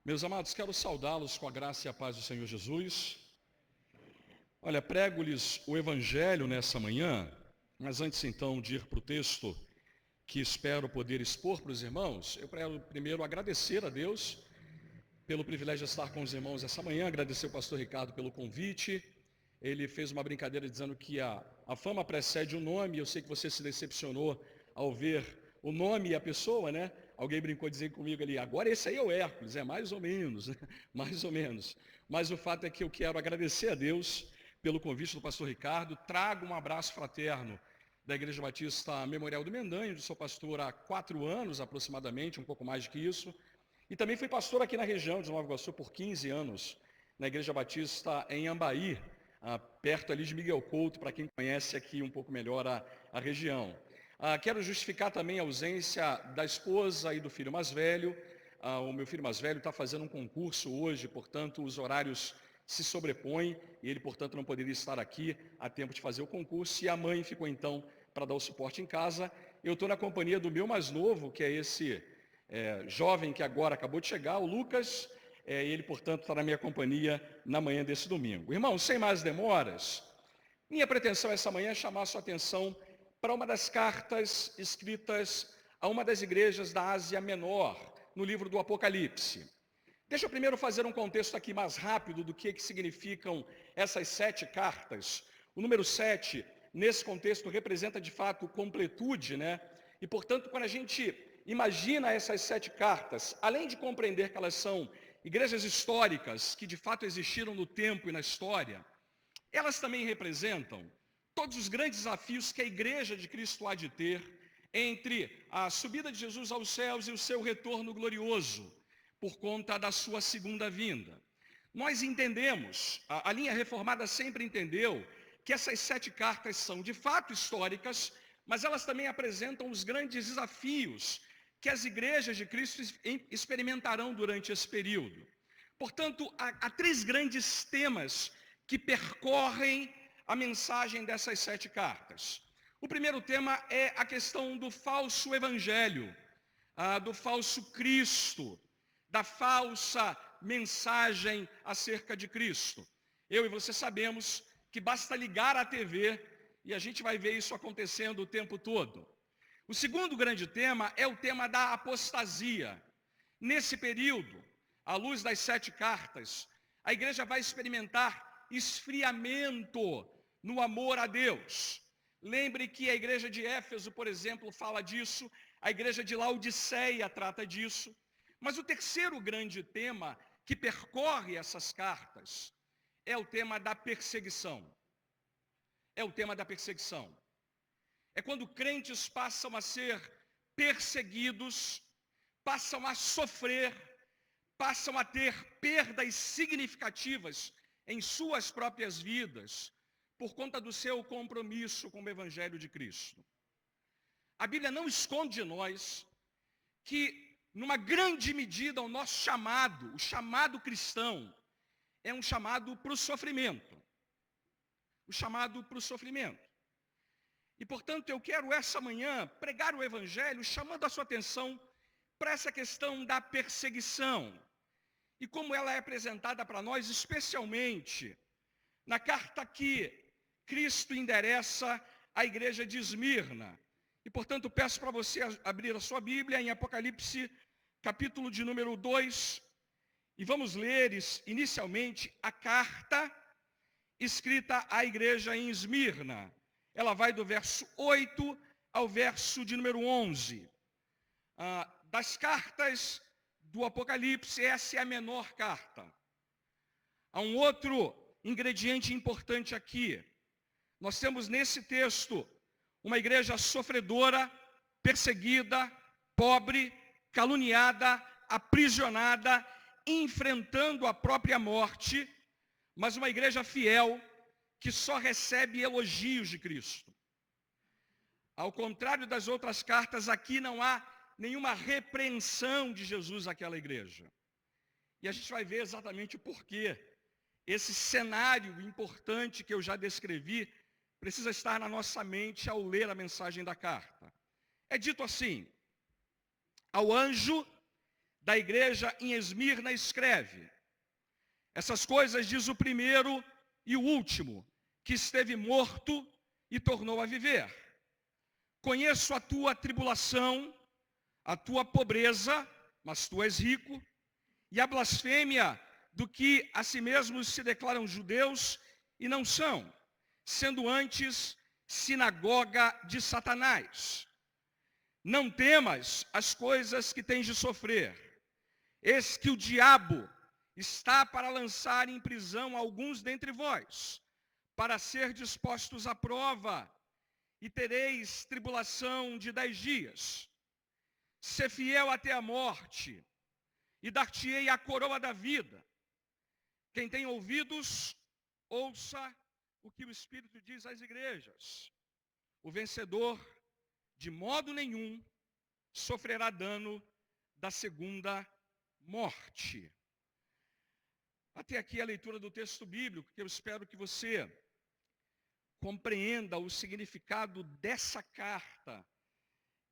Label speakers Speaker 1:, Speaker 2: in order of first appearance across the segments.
Speaker 1: Meus amados, quero saudá-los com a graça e a paz do Senhor Jesus. Olha, prego-lhes o Evangelho nessa manhã, mas antes então de ir para o texto que espero poder expor para os irmãos, eu quero primeiro agradecer a Deus pelo privilégio de estar com os irmãos essa manhã, agradecer ao pastor Ricardo pelo convite. Ele fez uma brincadeira dizendo que a fama precede o nome, eu sei que você se decepcionou ao ver o nome e a pessoa, né? Alguém brincou dizendo comigo ali, agora esse aí é o Hércules, é mais ou menos, né? Mais ou menos. Mas o fato é que eu quero agradecer a Deus pelo convite do pastor Ricardo, trago um abraço fraterno da Igreja Batista Memorial do Mendanha, onde sou pastor há 4 anos aproximadamente, um pouco mais do que isso. E também fui pastor aqui na região de Nova Iguaçu por 15 anos, na Igreja Batista em Ambaí, perto ali de Miguel Couto, para quem conhece aqui um pouco melhor a região. Quero justificar também a ausência da esposa e do filho mais velho. O meu filho mais velho está fazendo um concurso hoje, portanto, os horários se sobrepõem e ele, portanto, não poderia estar aqui a tempo de fazer o concurso. E a mãe ficou, então, para dar o suporte em casa. Eu estou na companhia do meu mais novo, que é esse jovem que agora acabou de chegar, o Lucas. Ele, portanto, está na minha companhia na manhã desse domingo. Irmão, sem mais demoras, minha pretensão essa manhã é chamar a sua atenção para uma das cartas escritas a uma das igrejas da Ásia Menor, no livro do Apocalipse. Deixa eu primeiro fazer um contexto aqui mais rápido do que significam essas 7 cartas. O número 7, nesse contexto, representa de fato completude, né? E, portanto, quando a gente imagina essas 7 cartas, além de compreender que elas são igrejas históricas que de fato existiram no tempo e na história, elas também representam todos os grandes desafios que a igreja de Cristo há de ter entre a subida de Jesus aos céus e o seu retorno glorioso, por conta da sua segunda vinda. Nós entendemos, a linha reformada sempre entendeu, que essas 7 cartas são de fato históricas, mas elas também apresentam os grandes desafios que as igrejas de Cristo experimentarão durante esse período. Portanto, há 3 grandes temas que percorrem a mensagem dessas 7 cartas. O primeiro tema é a questão do falso evangelho, do falso Cristo, da falsa mensagem acerca de Cristo. Eu e você sabemos que basta ligar a TV e a gente vai ver isso acontecendo o tempo todo. O segundo grande tema é o tema da apostasia. Nesse período, à luz das 7 cartas, a igreja vai experimentar esfriamento no amor a Deus. Lembre que a igreja de Éfeso, por exemplo, fala disso, a igreja de Laodiceia trata disso. Mas o terceiro grande tema que percorre essas cartas é o tema da perseguição. É o tema da perseguição. É quando crentes passam a ser perseguidos, passam a sofrer, passam a ter perdas significativas em suas próprias vidas, por conta do seu compromisso com o Evangelho de Cristo. A Bíblia não esconde de nós que, numa grande medida, o nosso chamado, o chamado cristão, é um chamado para o sofrimento. O chamado para o sofrimento. E, portanto, eu quero essa manhã pregar o Evangelho chamando a sua atenção para essa questão da perseguição. E como ela é apresentada para nós, especialmente na carta que Cristo endereça à igreja de Esmirna. E, portanto, peço para você abrir a sua Bíblia em Apocalipse, capítulo de número 2, e vamos ler inicialmente a carta escrita à igreja em Esmirna. Ela vai do verso 8 ao verso de número 11. Das cartas do Apocalipse, essa é a menor carta. Há um outro ingrediente importante aqui. Nós temos nesse texto uma igreja sofredora, perseguida, pobre, caluniada, aprisionada, enfrentando a própria morte, mas uma igreja fiel que só recebe elogios de Cristo. Ao contrário das outras cartas, aqui não há nenhuma repreensão de Jesus àquela igreja. E a gente vai ver exatamente o porquê. Esse cenário importante que eu já descrevi precisa estar na nossa mente ao ler a mensagem da carta. É dito assim: ao anjo da igreja em Esmirna escreve: essas coisas diz o primeiro e o último, que esteve morto e tornou a viver. Conheço a tua tribulação, a tua pobreza, mas tu és rico, e a blasfêmia do que a si mesmos se declaram judeus e não são, sendo antes sinagoga de Satanás. Não temas as coisas que tens de sofrer. Eis que o diabo está para lançar em prisão alguns dentre vós, para ser dispostos à prova, e tereis tribulação de 10 dias. Sê fiel até a morte, e dar-te-ei a coroa da vida. Quem tem ouvidos, ouça o que o Espírito diz às igrejas. O vencedor, de modo nenhum, sofrerá dano da segunda morte. Até aqui a leitura do texto bíblico, que eu espero que você compreenda o significado dessa carta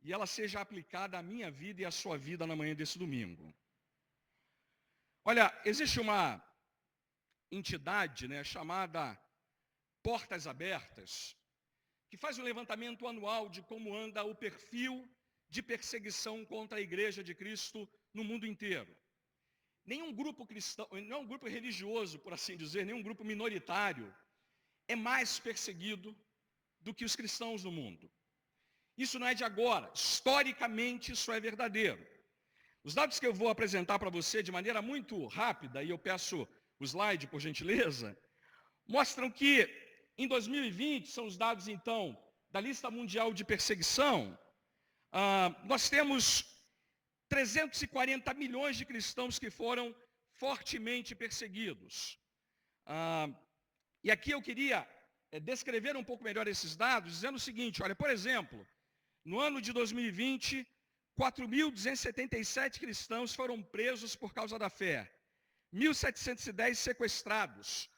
Speaker 1: e ela seja aplicada à minha vida e à sua vida na manhã desse domingo. Olha, existe uma entidade, chamada Portas Abertas, que faz um levantamento anual de como anda o perfil de perseguição contra a Igreja de Cristo no mundo inteiro. Nenhum grupo cristão, não um grupo religioso, por assim dizer, nenhum grupo minoritário é mais perseguido do que os cristãos no mundo. Isso não é de agora, historicamente isso é verdadeiro. Os dados que eu vou apresentar para você de maneira muito rápida, e eu peço o slide por gentileza, mostram que em 2020, são os dados então da lista mundial de perseguição, nós temos 340 milhões de cristãos que foram fortemente perseguidos. E aqui eu queria descrever um pouco melhor esses dados, dizendo o seguinte: olha, por exemplo, no ano de 2020, 4.277 cristãos foram presos por causa da fé, 1.710 sequestrados,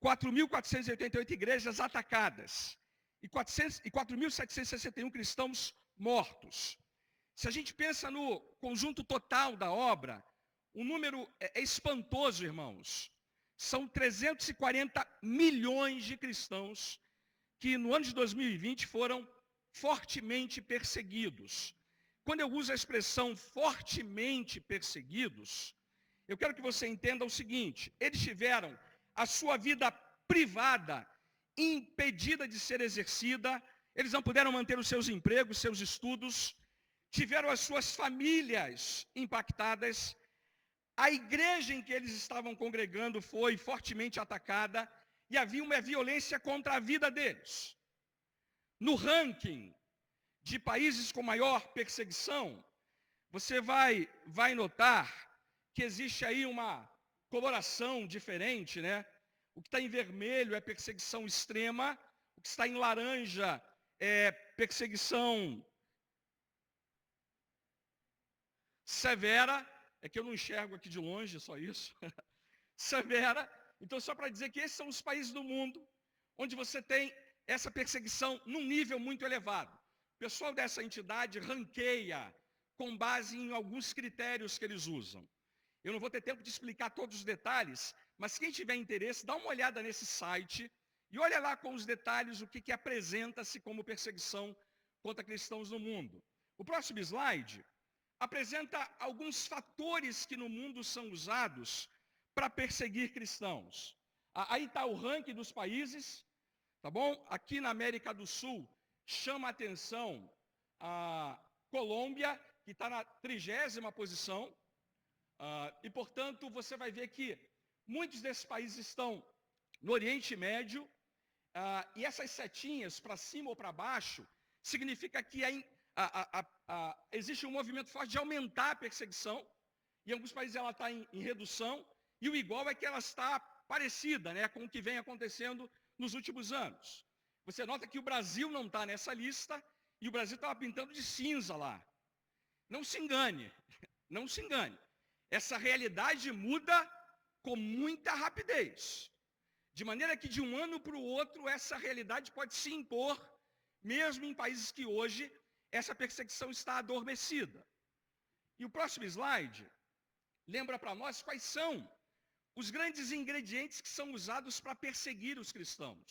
Speaker 1: 4.488 igrejas atacadas e 4.761 cristãos mortos. Se a gente pensa no conjunto total da obra, o número é espantoso, irmãos. São 340 milhões de cristãos que no ano de 2020 foram fortemente perseguidos. Quando eu uso a expressão fortemente perseguidos, eu quero que você entenda o seguinte: eles tiveram a sua vida privada impedida de ser exercida, eles não puderam manter os seus empregos, seus estudos, tiveram as suas famílias impactadas, a igreja em que eles estavam congregando foi fortemente atacada e havia uma violência contra a vida deles. No ranking de países com maior perseguição, você vai notar que existe aí uma coloração diferente, O que está em vermelho é perseguição extrema, o que está em laranja é perseguição severa, é que eu não enxergo aqui de longe, só isso. Severa. Então, só para dizer que esses são os países do mundo onde você tem essa perseguição num nível muito elevado. O pessoal dessa entidade ranqueia com base em alguns critérios que eles usam. Eu não vou ter tempo de explicar todos os detalhes, mas quem tiver interesse, dá uma olhada nesse site e olha lá com os detalhes o que apresenta-se como perseguição contra cristãos no mundo. O próximo slide apresenta alguns fatores que no mundo são usados para perseguir cristãos. Aí está o ranking dos países, tá bom? Aqui na América do Sul, chama a atenção a Colômbia, que está na 30ª posição. E, portanto, você vai ver que muitos desses países estão no Oriente Médio, e essas setinhas para cima ou para baixo, significa que existe um movimento forte de aumentar a perseguição. Em alguns países ela está em redução, e o igual é que ela está parecida com o que vem acontecendo nos últimos anos. Você nota que o Brasil não está nessa lista, e o Brasil estava pintando de cinza lá. Não se engane, não se engane. Essa realidade muda com muita rapidez. De maneira que de um ano para o outro, essa realidade pode se impor, mesmo em países que hoje essa perseguição está adormecida. E o próximo slide lembra para nós quais são os grandes ingredientes que são usados para perseguir os cristãos.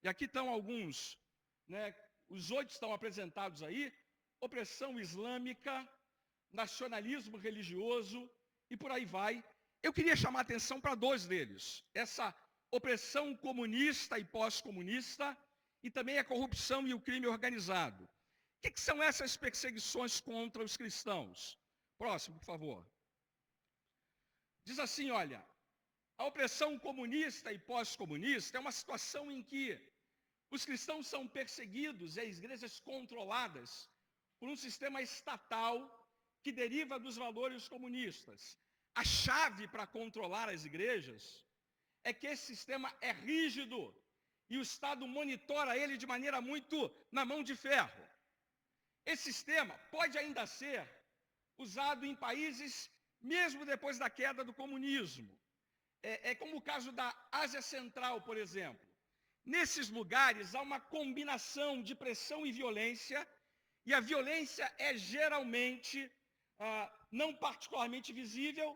Speaker 1: E aqui estão alguns, os 8 estão apresentados aí: opressão islâmica, nacionalismo religioso e por aí vai. Eu queria chamar a atenção para 2 deles: essa opressão comunista e pós-comunista, e também a corrupção e o crime organizado. O que são essas perseguições contra os cristãos? Próximo, por favor. Diz assim, olha, a opressão comunista e pós-comunista é uma situação em que os cristãos são perseguidos e as igrejas controladas por um sistema estatal que deriva dos valores comunistas. A chave para controlar as igrejas é que esse sistema é rígido e o Estado monitora ele de maneira muito na mão de ferro. Esse sistema pode ainda ser usado em países mesmo depois da queda do comunismo. É como o caso da Ásia Central, por exemplo. Nesses lugares há uma combinação de pressão e violência, e a violência é geralmente não particularmente visível,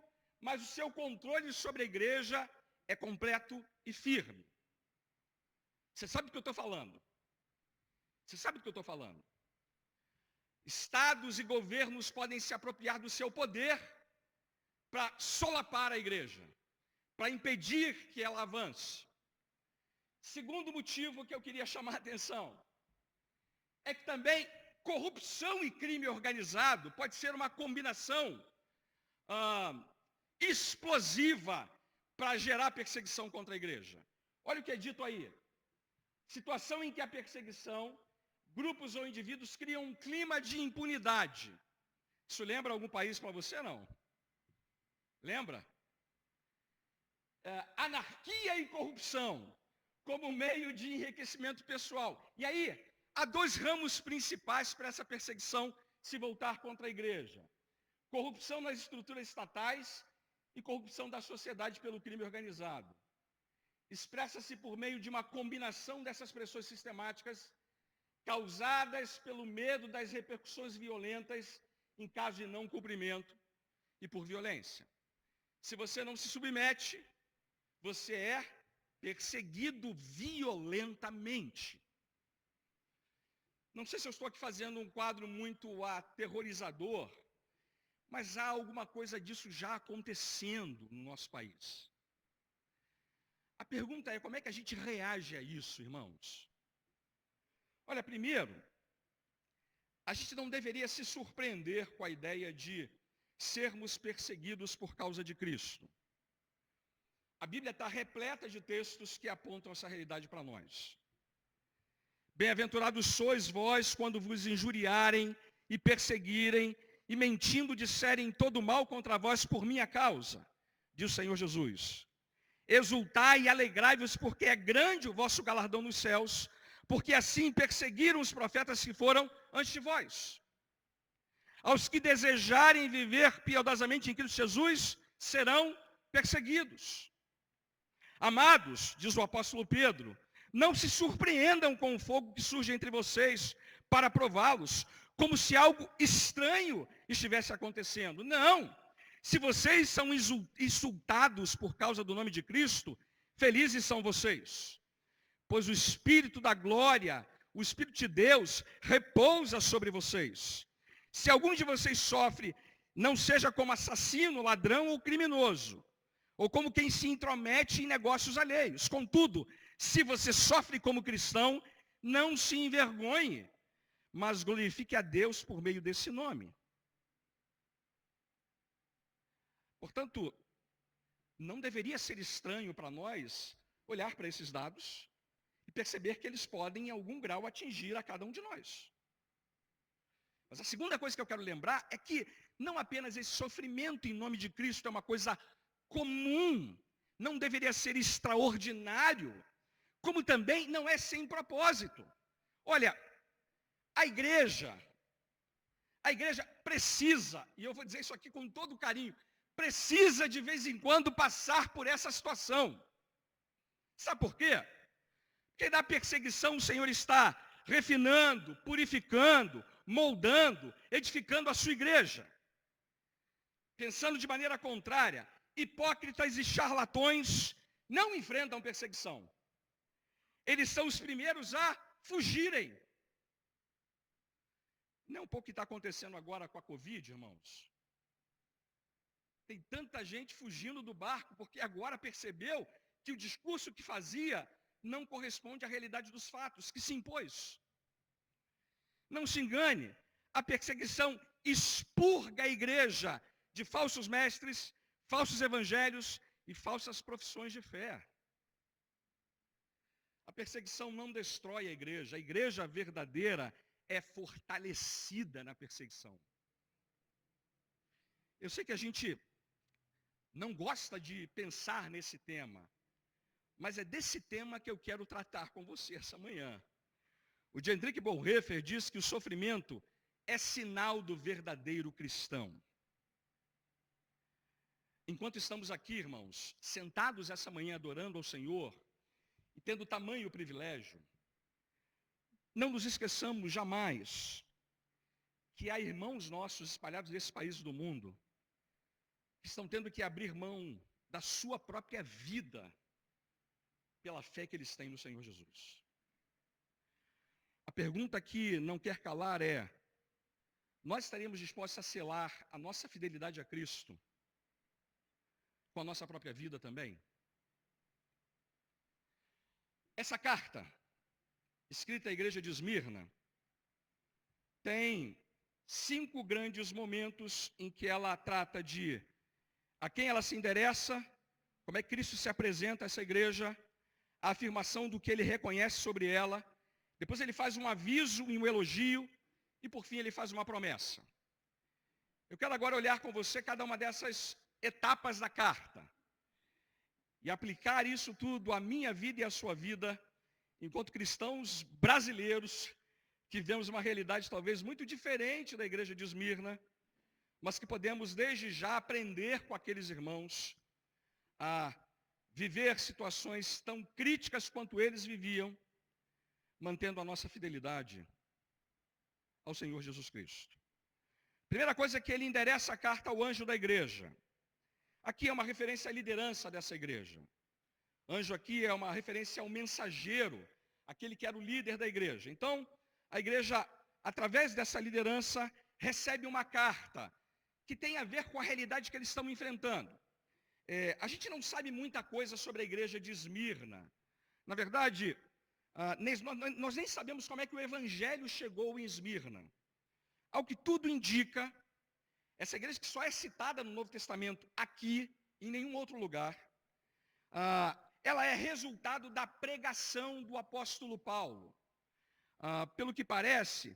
Speaker 1: mas o seu controle sobre a igreja é completo e firme. Você sabe do que eu estou falando? Você sabe do que eu estou falando? Estados e governos podem se apropriar do seu poder para solapar a igreja, para impedir que ela avance. Segundo motivo que eu queria chamar a atenção é que também corrupção e crime organizado pode ser uma combinação explosiva para gerar perseguição contra a igreja. Olha o que é dito aí: situação em que a perseguição, grupos ou indivíduos criam um clima de impunidade. Isso lembra algum país para você, não? Lembra? Anarquia e corrupção como meio de enriquecimento pessoal. E aí, há 2 ramos principais para essa perseguição se voltar contra a igreja: corrupção nas estruturas estatais e corrupção da sociedade pelo crime organizado. Expressa-se por meio de uma combinação dessas pressões sistemáticas causadas pelo medo das repercussões violentas em caso de não cumprimento e por violência. Se você não se submete, você é perseguido violentamente. Não sei se eu estou aqui fazendo um quadro muito aterrorizador, mas há alguma coisa disso já acontecendo no nosso país. A pergunta é: como é que a gente reage a isso, irmãos? Olha, primeiro, a gente não deveria se surpreender com a ideia de sermos perseguidos por causa de Cristo. A Bíblia está repleta de textos que apontam essa realidade para nós. Bem-aventurados sois vós quando vos injuriarem e perseguirem e mentindo disserem todo mal contra vós por minha causa, diz o Senhor Jesus. Exultai e alegrai-vos, porque é grande o vosso galardão nos céus, porque assim perseguiram os profetas que foram antes de vós. Aos que desejarem viver piedosamente em Cristo Jesus, serão perseguidos. Amados, diz o apóstolo Pedro, não se surpreendam com o fogo que surge entre vocês para prová-los, como se algo estranho estivesse acontecendo. Não! Se vocês são insultados por causa do nome de Cristo, felizes são vocês, pois o Espírito da glória, o Espírito de Deus, repousa sobre vocês. Se algum de vocês sofre, não seja como assassino, ladrão ou criminoso, ou como quem se intromete em negócios alheios. Contudo, se você sofre como cristão, não se envergonhe, mas glorifique a Deus por meio desse nome. Portanto, não deveria ser estranho para nós olhar para esses dados e perceber que eles podem, em algum grau, atingir a cada um de nós. Mas a segunda coisa que eu quero lembrar é que não apenas esse sofrimento em nome de Cristo é uma coisa comum, não deveria ser extraordinário, como também não é sem propósito. Olha, a igreja precisa, e eu vou dizer isso aqui com todo carinho, precisa de vez em quando passar por essa situação. Sabe por quê? Porque na perseguição o Senhor está refinando, purificando, moldando, edificando a sua igreja. pensando de maneira contrária, hipócritas e charlatões não enfrentam perseguição. Eles são os primeiros a fugirem. Não é um pouco o que está acontecendo agora com a Covid, irmãos? Tem tanta gente fugindo do barco porque agora percebeu que o discurso que fazia não corresponde à realidade dos fatos, que se impôs. Não se engane, a perseguição expurga a igreja de falsos mestres, falsos evangelhos e falsas profissões de fé. A perseguição não destrói a igreja verdadeira é fortalecida na perseguição. Eu sei que a gente não gosta de pensar nesse tema, mas é desse tema que eu quero tratar com você essa manhã. O Dietrich Bonhoeffer diz que o sofrimento é sinal do verdadeiro cristão. Enquanto estamos aqui, irmãos, sentados essa manhã adorando ao Senhor e tendo tamanho privilégio, não nos esqueçamos jamais que há irmãos nossos espalhados nesse país do mundo que estão tendo que abrir mão da sua própria vida pela fé que eles têm no Senhor Jesus. A pergunta que não quer calar é: nós estaríamos dispostos a selar a nossa fidelidade a Cristo com a nossa própria vida também? Essa carta, escrita à igreja de Esmirna, tem 5 grandes momentos em que ela trata de a quem ela se endereça, como é que Cristo se apresenta a essa igreja, a afirmação do que ele reconhece sobre ela, depois ele faz um aviso e um elogio, e por fim ele faz uma promessa. Eu quero agora olhar com você cada uma dessas etapas da carta e aplicar isso tudo à minha vida e à sua vida, enquanto cristãos brasileiros, que vivemos uma realidade talvez muito diferente da igreja de Esmirna, mas que podemos desde já aprender com aqueles irmãos a viver situações tão críticas quanto eles viviam, mantendo a nossa fidelidade ao Senhor Jesus Cristo. Primeira coisa é que ele endereça a carta ao anjo da igreja. Aqui é uma referência à liderança dessa igreja. Anjo aqui é uma referência ao mensageiro, aquele que era o líder da igreja. Então, a igreja, através dessa liderança, recebe uma carta que tem a ver com a realidade que eles estão enfrentando. A gente não sabe muita coisa sobre a igreja de Esmirna. Na verdade, nós nem sabemos como é que o evangelho chegou em Esmirna. Ao que tudo indica, essa igreja que só é citada no Novo Testamento aqui, em nenhum outro lugar, ela é resultado da pregação do apóstolo Paulo. Pelo que parece,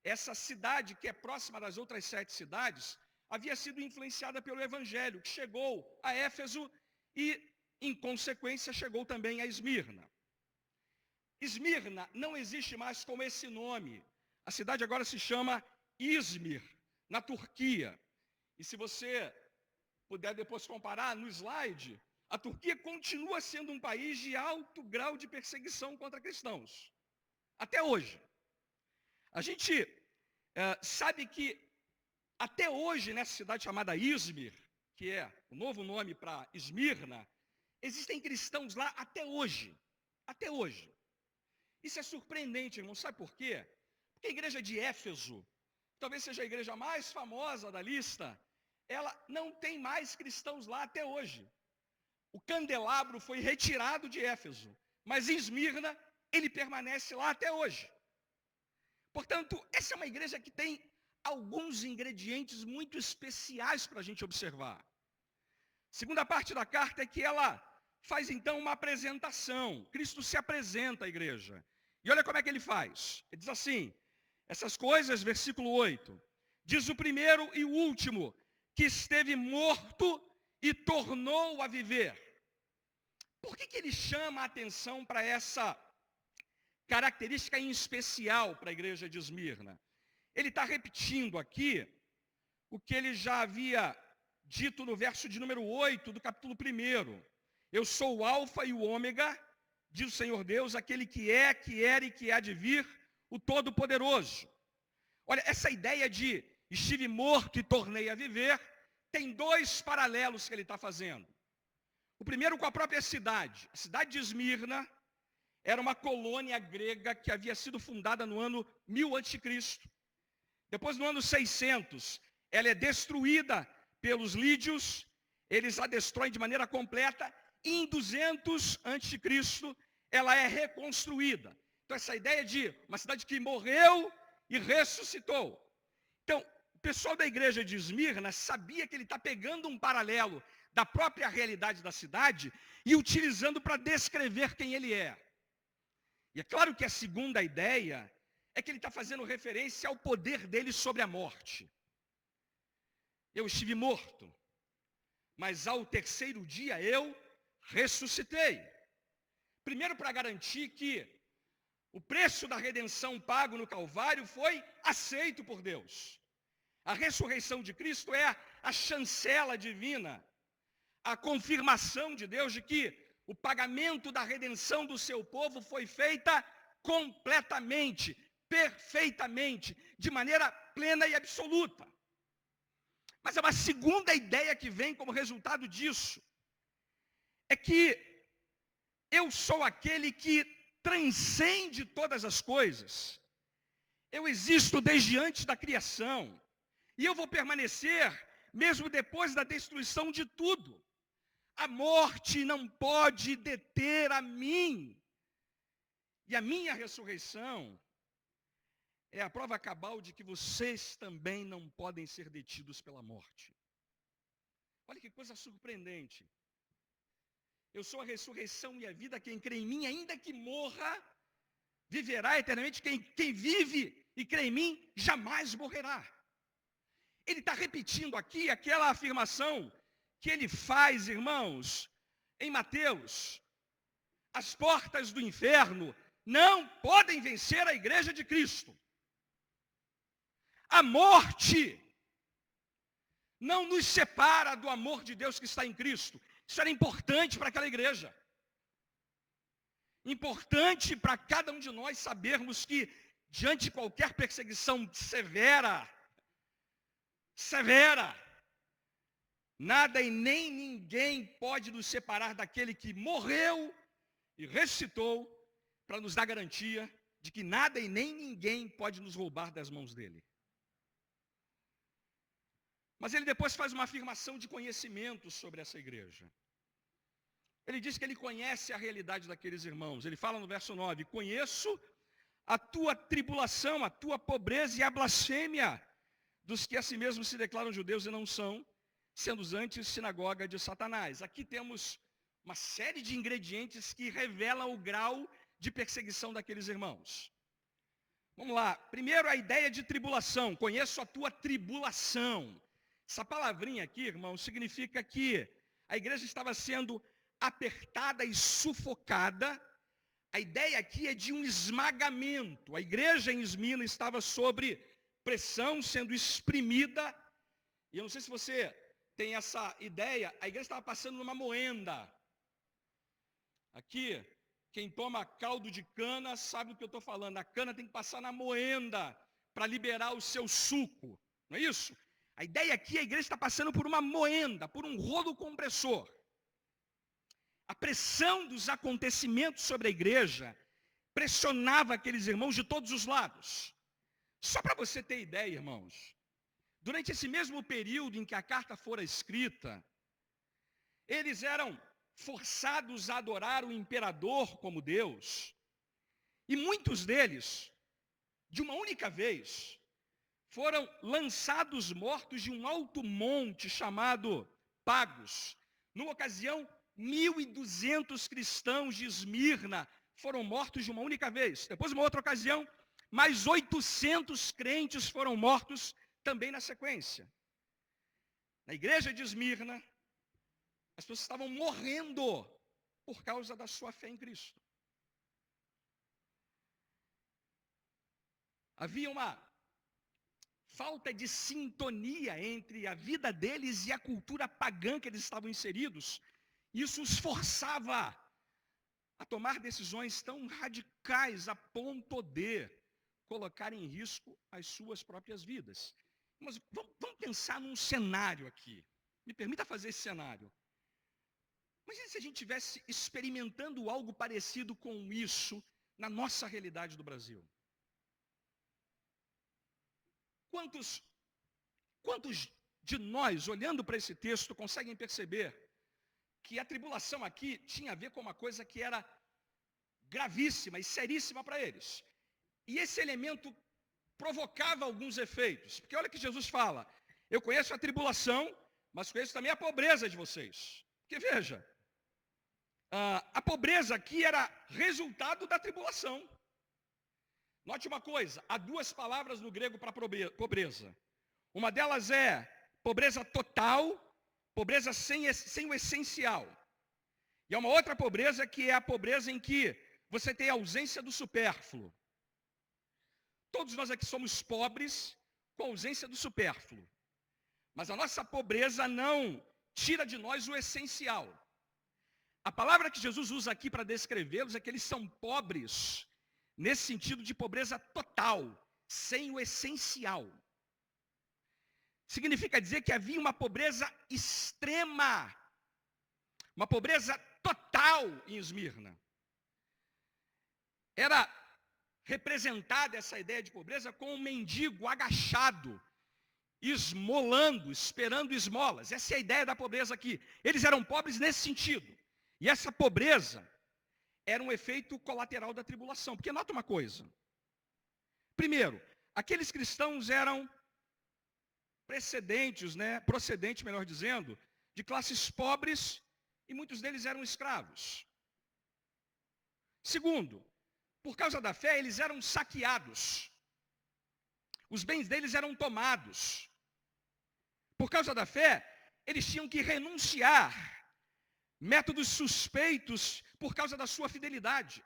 Speaker 1: essa cidade, que é próxima das outras 7 cidades, havia sido influenciada pelo evangelho, que chegou a Éfeso e, em consequência, chegou também a Esmirna. Esmirna não existe mais com esse nome. A cidade agora se chama Izmir, na Turquia. E se você puder depois comparar no slide, a Turquia continua sendo um país de alto grau de perseguição contra cristãos. Até hoje. A gente sabe que até hoje, nessa cidade chamada Izmir, que é o novo nome para Esmirna, existem cristãos lá até hoje. Até hoje. Isso é surpreendente, irmão. Sabe por quê? Porque a igreja de Éfeso, talvez seja a igreja mais famosa da lista, ela não tem mais cristãos lá até hoje. O candelabro foi retirado de Éfeso, mas em Esmirna ele permanece lá até hoje. Portanto, essa é uma igreja que tem alguns ingredientes muito especiais para a gente observar. Segunda parte da carta é que ela faz então uma apresentação. Cristo se apresenta à igreja. E olha como é que ele faz. Ele diz assim, essas coisas, versículo 8, diz o primeiro e o último, que esteve morto e tornou a viver. Por que ele chama a atenção para essa característica em especial para a igreja de Esmirna? Ele está repetindo aqui o que ele já havia dito no verso de número 8 do capítulo 1. Eu sou o alfa e o ômega, diz o Senhor Deus, aquele que é, que era e que há de vir, o Todo-Poderoso. Olha, essa ideia de estive morto e tornei a viver, tem dois paralelos que ele está fazendo. O primeiro com a própria cidade. A cidade de Esmirna era uma colônia grega que havia sido fundada no ano 1000 a.C. Depois, no ano 600, ela é destruída pelos lídios, eles a destroem de maneira completa, e em 200 a.C., ela é reconstruída. Então, essa ideia de uma cidade que morreu e ressuscitou. Então, o pessoal da igreja de Esmirna sabia que ele está pegando um paralelo da própria realidade da cidade e utilizando para descrever quem ele é. E é claro que a segunda ideia é que ele está fazendo referência ao poder dele sobre a morte. Eu estive morto, mas ao terceiro dia eu ressuscitei. Primeiro, para garantir que o preço da redenção pago no Calvário foi aceito por Deus. A ressurreição de Cristo é a chancela divina, a confirmação de Deus de que o pagamento da redenção do seu povo foi feita completamente, perfeitamente, de maneira plena e absoluta. Mas é uma segunda ideia que vem como resultado disso. É que eu sou aquele que transcende todas as coisas. Eu existo desde antes da criação. E eu vou permanecer mesmo depois da destruição de tudo. A morte não pode deter a mim. E a minha ressurreição é a prova cabal de que vocês também não podem ser detidos pela morte. Olha que coisa surpreendente. Eu sou a ressurreição e a vida, quem crê em mim, ainda que morra, viverá eternamente. Quem vive e crê em mim, jamais morrerá. Ele está repetindo aqui aquela afirmação que ele faz, irmãos, em Mateus. As portas do inferno não podem vencer a igreja de Cristo. A morte não nos separa do amor de Deus que está em Cristo. Isso era importante para aquela igreja. Importante para cada um de nós sabermos que, diante de qualquer perseguição severa, nada e nem ninguém pode nos separar daquele que morreu e ressuscitou para nos dar garantia de que nada e nem ninguém pode nos roubar das mãos dele. Mas ele depois faz uma afirmação de conhecimento sobre essa igreja. Ele diz que ele conhece a realidade daqueles irmãos. Ele fala no verso 9, conheço a tua tribulação, a tua pobreza e a blasfêmia dos que a si mesmos se declaram judeus e não são, sendo antes sinagoga de Satanás. Aqui temos uma série de ingredientes que revelam o grau de perseguição daqueles irmãos. Vamos lá. Primeiro, a ideia de tribulação. Conheço a tua tribulação. Essa palavrinha aqui, irmão, significa que a igreja estava sendo apertada e sufocada. A ideia aqui é de um esmagamento. A igreja em Esmirna estava sob pressão, sendo exprimida. E eu não sei se você tem essa ideia, a igreja estava passando numa moenda. Aqui, quem toma caldo de cana sabe do que eu estou falando. A cana tem que passar na moenda para liberar o seu suco. Não é isso? A ideia aqui, a igreja está passando por uma moenda, por um rolo compressor. A pressão dos acontecimentos sobre a igreja pressionava aqueles irmãos de todos os lados. Só para você ter ideia, irmãos, durante esse mesmo período em que a carta fora escrita, eles eram forçados a adorar o imperador como Deus, e muitos deles, de uma única vez, foram lançados mortos de um alto monte chamado Pagos. Numa ocasião, 1.200 cristãos de Esmirna foram mortos de uma única vez. Depois, uma outra ocasião, mais 800 crentes foram mortos também na sequência. Na igreja de Esmirna, as pessoas estavam morrendo por causa da sua fé em Cristo. Havia uma falta de sintonia entre a vida deles e a cultura pagã que eles estavam inseridos. Isso os forçava a tomar decisões tão radicais a ponto de colocar em risco as suas próprias vidas. Mas vamos pensar num cenário aqui. Me permita fazer esse cenário. Imagina se a gente estivesse experimentando algo parecido com isso na nossa realidade do Brasil. Quantos de nós, olhando para esse texto, conseguem perceber que a tribulação aqui tinha a ver com uma coisa que era gravíssima e seríssima para eles? E esse elemento provocava alguns efeitos. Porque olha que Jesus fala, eu conheço a tribulação, mas conheço também a pobreza de vocês. Porque veja, a pobreza aqui era resultado da tribulação. Note uma coisa, há duas palavras no grego para pobreza. Uma delas é pobreza total, pobreza sem o essencial. E há uma outra pobreza que é a pobreza em que você tem a ausência do supérfluo. Todos nós aqui somos pobres com ausência do supérfluo. Mas a nossa pobreza não tira de nós o essencial. A palavra que Jesus usa aqui para descrevê-los é que eles são pobres nesse sentido de pobreza total, sem o essencial. Significa dizer que havia uma pobreza extrema, uma pobreza total em Esmirna. Era representada essa ideia de pobreza com um mendigo agachado, esmolando, esperando esmolas. Essa é a ideia da pobreza aqui. Eles eram pobres nesse sentido. E essa pobreza era um efeito colateral da tribulação. Porque nota uma coisa. Primeiro, aqueles cristãos eram procedentes, melhor dizendo, de classes pobres e muitos deles eram escravos. Segundo, por causa da fé, eles eram saqueados. Os bens deles eram tomados. Por causa da fé, eles tinham que renunciar métodos suspeitos por causa da sua fidelidade.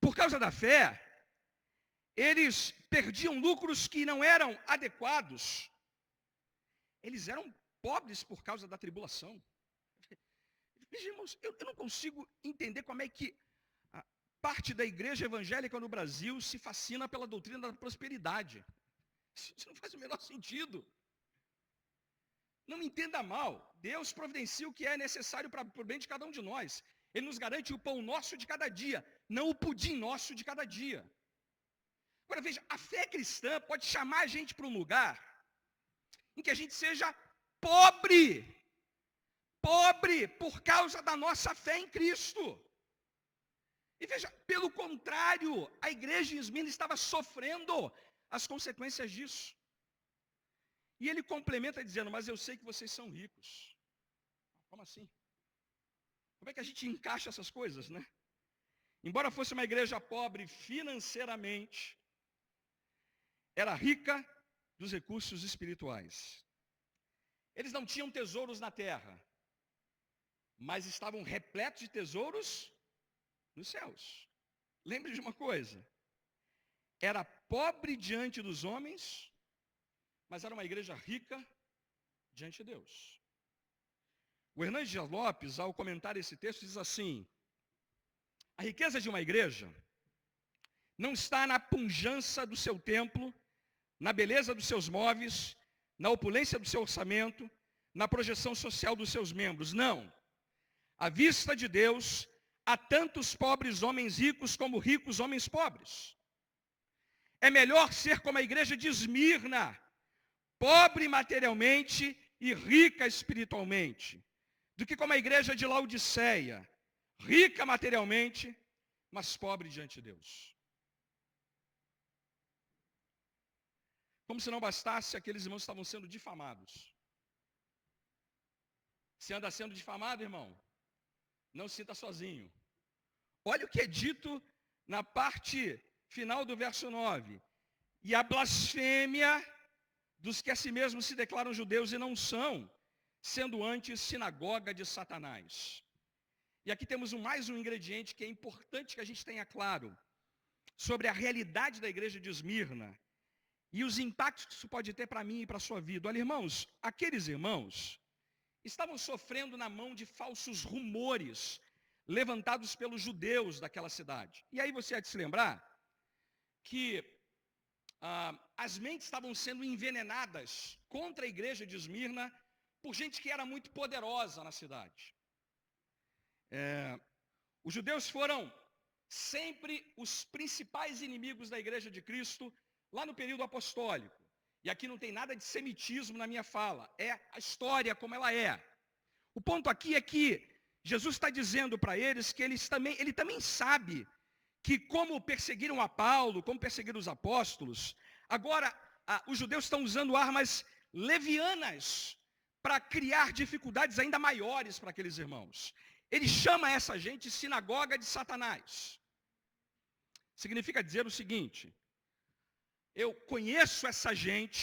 Speaker 1: Por causa da fé, eles perdiam lucros que não eram adequados. Eles eram pobres por causa da tribulação. Veja, irmãos, eu não consigo entender como é que parte da igreja evangélica no Brasil se fascina pela doutrina da prosperidade. Isso não faz o menor sentido. Não me entenda mal. Deus providencia o que é necessário para o bem de cada um de nós. Ele nos garante o pão nosso de cada dia, não o pudim nosso de cada dia. Agora veja, a fé cristã pode chamar a gente para um lugar em que a gente seja pobre por causa da nossa fé em Cristo. E veja, pelo contrário, a igreja em Esmirna estava sofrendo as consequências disso. E ele complementa dizendo, mas eu sei que vocês são ricos. Como assim? Como é que a gente encaixa essas coisas, né? Embora fosse uma igreja pobre financeiramente, era rica dos recursos espirituais. Eles não tinham tesouros na terra, mas estavam repletos de tesouros nos céus. Lembre de uma coisa, era pobre diante dos homens, mas era uma igreja rica diante de Deus. O Hernandes Dias Lopes, ao comentar esse texto, diz assim, a riqueza de uma igreja não está na pujança do seu templo, na beleza dos seus móveis, na opulência do seu orçamento, na projeção social dos seus membros. Não. À vista de Deus, há tantos pobres homens ricos como ricos homens pobres. É melhor ser como a igreja de Esmirna, pobre materialmente e rica espiritualmente, do que como a igreja de Laodiceia, rica materialmente, mas pobre diante de Deus. Como se não bastasse, aqueles irmãos estavam sendo difamados. Se anda sendo difamado, irmão, não se sinta sozinho. Olha o que é dito na parte final do verso 9. E a blasfêmia dos que a si mesmos se declaram judeus e não são, sendo antes sinagoga de Satanás. E aqui temos mais um ingrediente que é importante que a gente tenha claro sobre a realidade da igreja de Esmirna e os impactos que isso pode ter para mim e para a sua vida. Olha, irmãos, aqueles irmãos estavam sofrendo na mão de falsos rumores levantados pelos judeus daquela cidade. E aí você há de se lembrar que as mentes estavam sendo envenenadas contra a igreja de Esmirna por gente que era muito poderosa na cidade. Os judeus foram sempre os principais inimigos da igreja de Cristo, lá no período apostólico. E aqui não tem nada de semitismo na minha fala, é a história como ela é. O ponto aqui é que Jesus está dizendo para eles que ele também sabe que como perseguiram a Paulo, como perseguiram os apóstolos, agora os judeus estão usando armas levianas para criar dificuldades ainda maiores para aqueles irmãos. Ele chama essa gente de sinagoga de Satanás. Significa dizer o seguinte: eu conheço essa gente,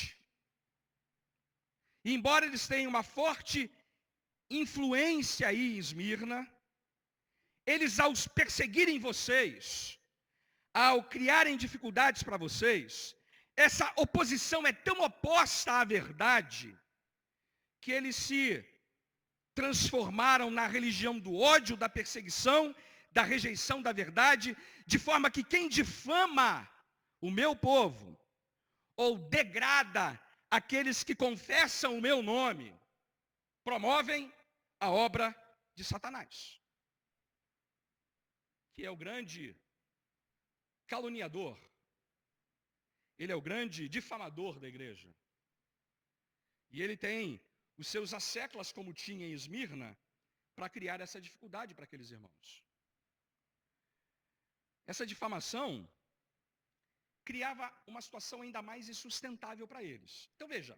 Speaker 1: e embora eles tenham uma forte influência aí em Esmirna, eles ao perseguirem vocês, ao criarem dificuldades para vocês, essa oposição é tão oposta à verdade, que eles se transformaram na religião do ódio, da perseguição, da rejeição da verdade, de forma que quem difama o meu povo, ou degrada aqueles que confessam o meu nome, promovem a obra de Satanás, que é o grande caluniador, ele é o grande difamador da igreja. E ele tem os seus asseclas, como tinha em Esmirna, para criar essa dificuldade para aqueles irmãos. Essa difamação criava uma situação ainda mais insustentável para eles. Então veja,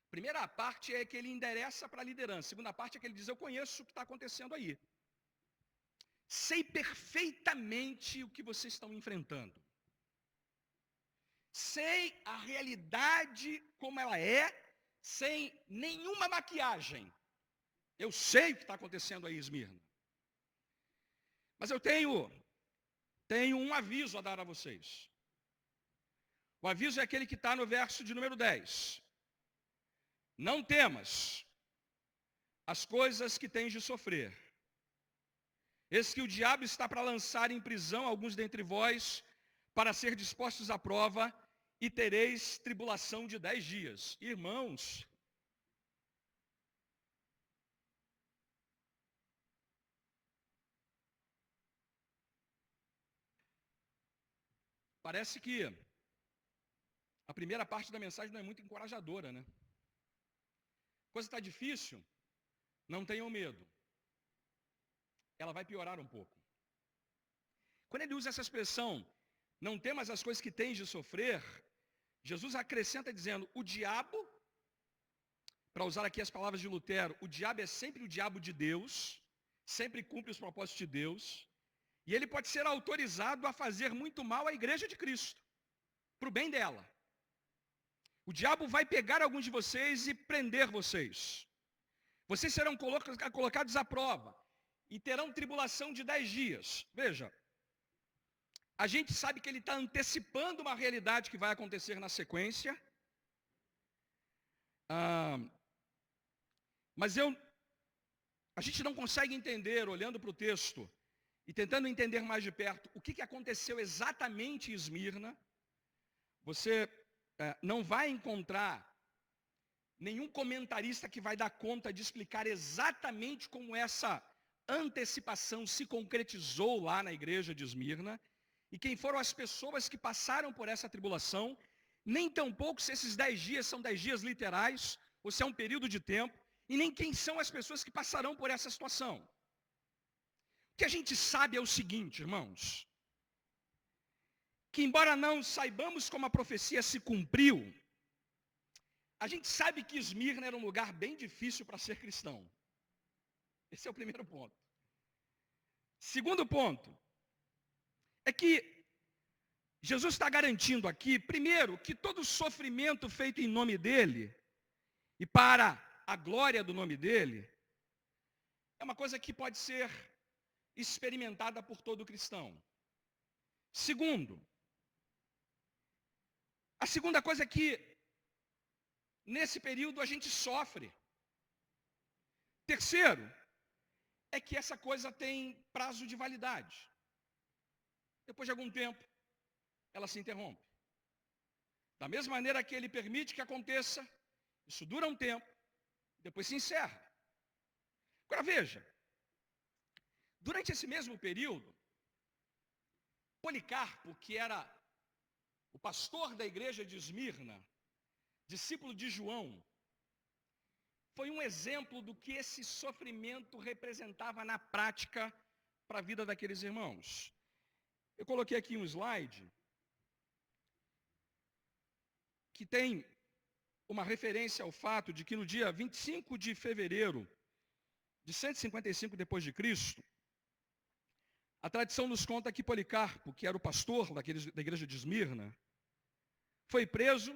Speaker 1: a primeira parte é que ele endereça para a liderança. A segunda parte é que ele diz: eu conheço o que está acontecendo aí. Sei perfeitamente o que vocês estão enfrentando. Sei a realidade como ela é, sem nenhuma maquiagem. Eu sei o que está acontecendo aí em Esmirna. Mas eu tenho um aviso a dar a vocês. O aviso é aquele que está no verso de número 10. Não temas as coisas que tens de sofrer. Eis que o diabo está para lançar em prisão alguns dentre vós, para ser dispostos à prova, e tereis tribulação de 10 dias. Irmãos, parece que a primeira parte da mensagem não é muito encorajadora, né? A coisa está difícil, não tenham medo. Ela vai piorar um pouco. Quando ele usa essa expressão, não temas as coisas que tens de sofrer, Jesus acrescenta dizendo: o diabo, para usar aqui as palavras de Lutero, o diabo é sempre o diabo de Deus, sempre cumpre os propósitos de Deus, e ele pode ser autorizado a fazer muito mal à igreja de Cristo, para o bem dela. O diabo vai pegar alguns de vocês e prender vocês. Vocês serão colocados à prova e terão tribulação de 10 dias. Veja, a gente sabe que ele está antecipando uma realidade que vai acontecer na sequência. Mas a gente não consegue entender, olhando para o texto e tentando entender mais de perto, o que aconteceu exatamente em Esmirna. Você não vai encontrar nenhum comentarista que vai dar conta de explicar exatamente como essa antecipação se concretizou lá na igreja de Esmirna, e quem foram as pessoas que passaram por essa tribulação, nem tampouco se esses 10 dias são 10 dias literais, ou se é um período de tempo, e nem quem são as pessoas que passarão por essa situação. O que a gente sabe é o seguinte, irmãos, que embora não saibamos como a profecia se cumpriu, a gente sabe que Esmirna era um lugar bem difícil para ser cristão. Esse é o primeiro ponto. Segundo ponto, é que Jesus está garantindo aqui, primeiro, que todo sofrimento feito em nome dele, e para a glória do nome dele, é uma coisa que pode ser experimentada por todo cristão. Segundo, a segunda coisa é que, nesse período, a gente sofre. Terceiro, é que essa coisa tem prazo de validade. Depois de algum tempo, ela se interrompe. Da mesma maneira que ele permite que aconteça, isso dura um tempo, Depois se encerra. Agora veja, durante esse mesmo período, Policarpo, que era o pastor da igreja de Esmirna, discípulo de João, foi um exemplo do que esse sofrimento representava na prática para a vida daqueles irmãos. Eu coloquei aqui um slide que tem uma referência ao fato de que no dia 25 de fevereiro de 155 depois de Cristo, a tradição nos conta que Policarpo, que era o pastor da igreja de Esmirna, foi preso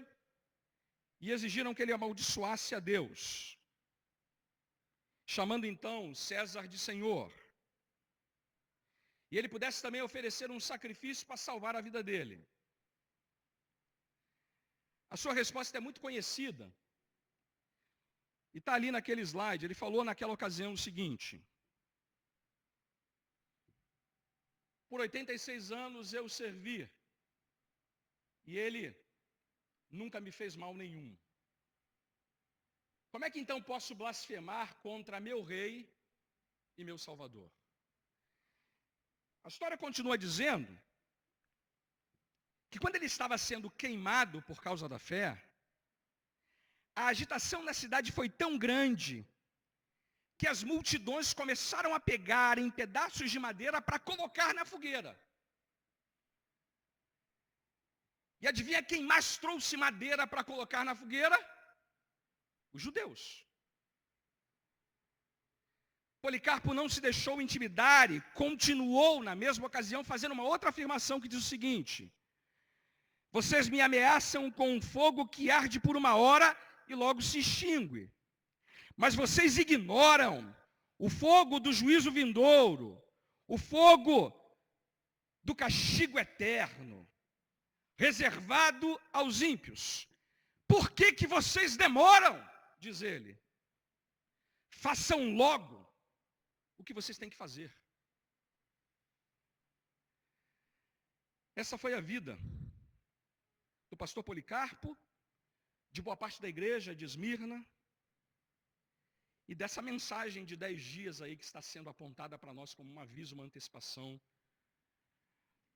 Speaker 1: e exigiram que ele amaldiçoasse a Deus, chamando então César de Senhor. E ele pudesse também oferecer um sacrifício para salvar a vida dele. A sua resposta é muito conhecida. E está ali naquele slide. Ele falou naquela ocasião o seguinte: por 86 anos eu servi, e ele nunca me fez mal nenhum. Como é que então posso blasfemar contra meu rei e meu salvador? A história continua dizendo que quando ele estava sendo queimado por causa da fé, a agitação na cidade foi tão grande que as multidões começaram a pegar em pedaços de madeira para colocar na fogueira. E adivinha quem mais trouxe madeira para colocar na fogueira? Os judeus. Policarpo não se deixou intimidar e continuou na mesma ocasião fazendo uma outra afirmação que diz o seguinte: vocês me ameaçam com um fogo que arde por uma hora e logo se extingue. Mas vocês ignoram o fogo do juízo vindouro, o fogo do castigo eterno, reservado aos ímpios. Por que vocês demoram? Diz ele. Façam logo o que vocês têm que fazer. Essa foi a vida do pastor Policarpo, de boa parte da igreja de Esmirna, e dessa mensagem de 10 dias aí que está sendo apontada para nós como um aviso, uma antecipação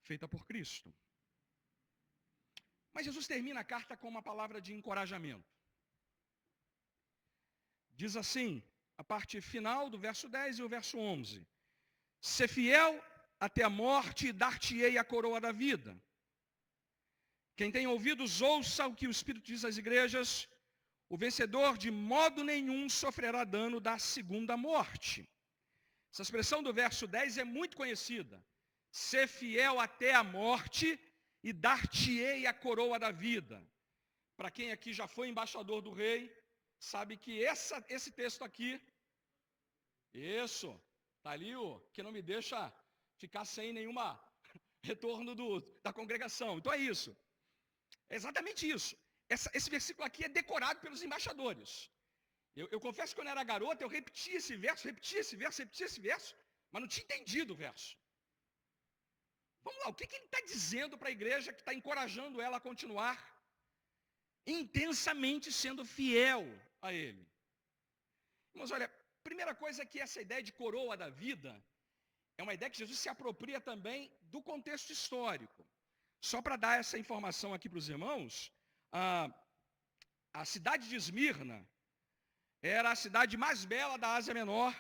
Speaker 1: feita por Cristo. Mas Jesus termina a carta com uma palavra de encorajamento. Diz assim, a parte final do verso 10 e o verso 11: ser fiel até a morte e dar-te-ei a coroa da vida. Quem tem ouvidos, ouça o que o Espírito diz às igrejas. O vencedor de modo nenhum sofrerá dano da segunda morte. Essa expressão do verso 10 é muito conhecida. Ser fiel até a morte e dar-te-ei a coroa da vida. Para quem aqui já foi embaixador do rei, sabe que esse texto aqui, isso, está ali o que não me deixa ficar sem nenhuma retorno da congregação. Então é isso. É exatamente isso. Esse versículo aqui é decorado pelos embaixadores. Eu confesso que quando eu era garoto, eu repetia esse verso, mas não tinha entendido o verso. Vamos lá, o que ele está dizendo para a igreja que está encorajando ela a continuar intensamente sendo fiel a ele? Mas olha, primeira coisa é que essa ideia de coroa da vida é uma ideia que Jesus se apropria também do contexto histórico. Só para dar essa informação aqui para os irmãos, a cidade de Esmirna era a cidade mais bela da Ásia Menor,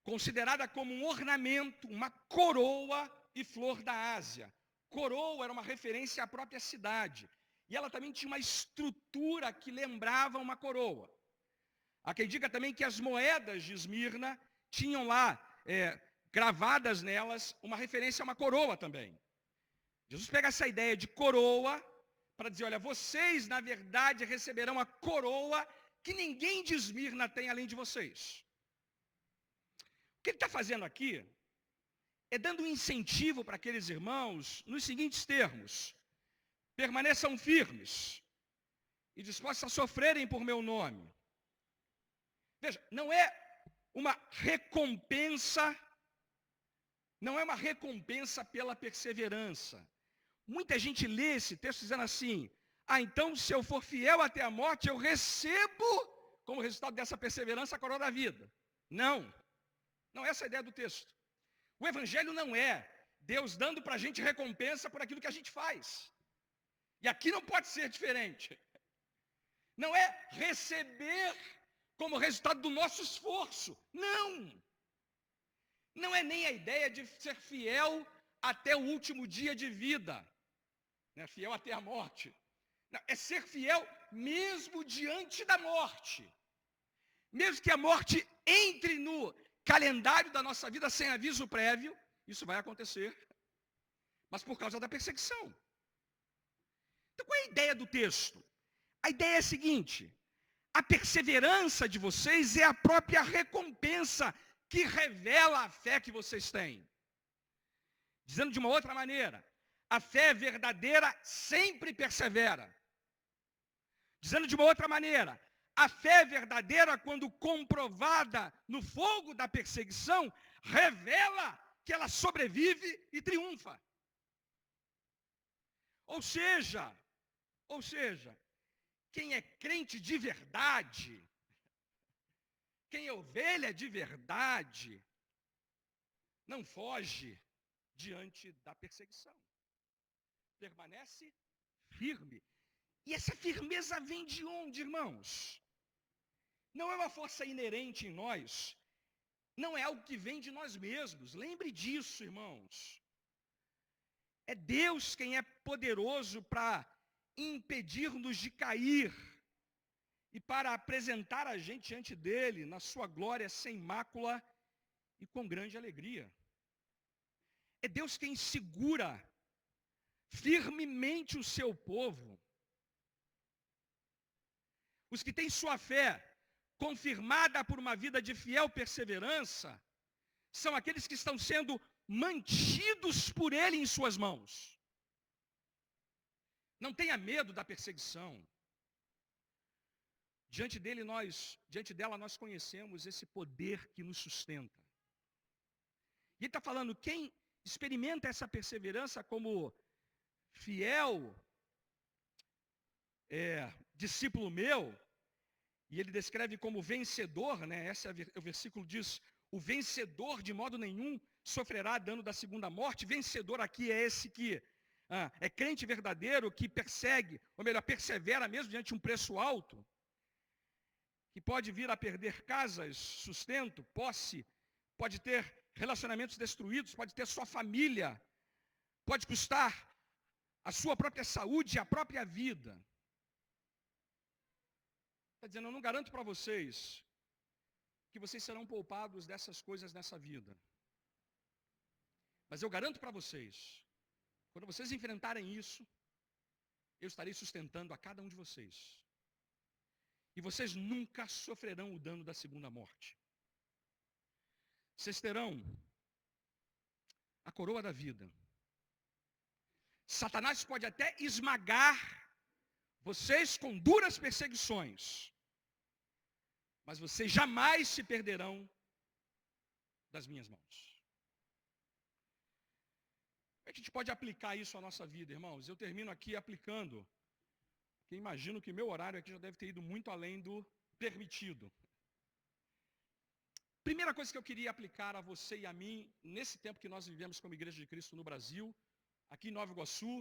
Speaker 1: considerada como um ornamento, uma coroa e flor da Ásia. Coroa era uma referência à própria cidade. E ela também tinha uma estrutura que lembrava uma coroa. Há quem diga também que as moedas de Esmirna tinham lá, gravadas nelas, uma referência a uma coroa também. Jesus pega essa ideia de coroa para dizer, olha, vocês na verdade receberão a coroa que ninguém de Esmirna tem além de vocês. O que ele está fazendo aqui é dando um incentivo para aqueles irmãos nos seguintes termos: permaneçam firmes e dispostos a sofrerem por meu nome. Veja, não é uma recompensa pela perseverança. Muita gente lê esse texto dizendo assim: então se eu for fiel até a morte, eu recebo como resultado dessa perseverança, a coroa da vida. Não. Não é essa a ideia do texto. O evangelho não é Deus dando para a gente recompensa por aquilo que a gente faz. E aqui não pode ser diferente. Não é receber como resultado do nosso esforço. Não. Não é nem a ideia de ser fiel até o último dia de vida. Né? Fiel até a morte. Não, é ser fiel mesmo diante da morte. Mesmo que a morte entre no calendário da nossa vida sem aviso prévio, isso vai acontecer. Mas por causa da perseguição. Então qual é a ideia do texto? A ideia é a seguinte: a perseverança de vocês é a própria recompensa que revela a fé que vocês têm. Dizendo de uma outra maneira, a fé verdadeira sempre persevera. Dizendo de uma outra maneira, a fé verdadeira, quando comprovada no fogo da perseguição, revela que ela sobrevive e triunfa. Ou seja, quem é crente de verdade, quem é ovelha de verdade, não foge diante da perseguição. Permanece firme. E essa firmeza vem de onde, irmãos? Não é uma força inerente em nós. Não é algo que vem de nós mesmos. Lembre disso, irmãos. É Deus quem é poderoso para impedir-nos de cair e para apresentar a gente diante dele na sua glória sem mácula e com grande alegria. É Deus quem segura firmemente o seu povo. Os que têm sua fé confirmada por uma vida de fiel perseverança são aqueles que estão sendo mantidos por ele em suas mãos. Não tenha medo da perseguição. Diante dela nós conhecemos esse poder que nos sustenta. E ele está falando, quem experimenta essa perseverança como fiel discípulo meu, e ele descreve como vencedor, né? Esse o versículo diz, o vencedor de modo nenhum sofrerá dano da segunda morte. Vencedor aqui é esse que é crente verdadeiro, que persegue, ou melhor, persevera mesmo diante de um preço alto, que pode vir a perder casas, sustento, posse, pode ter relacionamentos destruídos, pode ter sua família, pode custar a sua própria saúde e a própria vida. Está dizendo, eu não garanto para vocês que vocês serão poupados dessas coisas nessa vida. Mas eu garanto para vocês, quando vocês enfrentarem isso, eu estarei sustentando a cada um de vocês. E vocês nunca sofrerão o dano da segunda morte. Vocês terão a coroa da vida. Satanás pode até esmagar vocês com duras perseguições, mas vocês jamais se perderão das minhas mãos. Como é que a gente pode aplicar isso à nossa vida, irmãos? Eu termino aqui aplicando, porque imagino que meu horário aqui já deve ter ido muito além do permitido. Primeira coisa que eu queria aplicar a você e a mim, nesse tempo que nós vivemos como Igreja de Cristo no Brasil, aqui em Nova Iguaçu,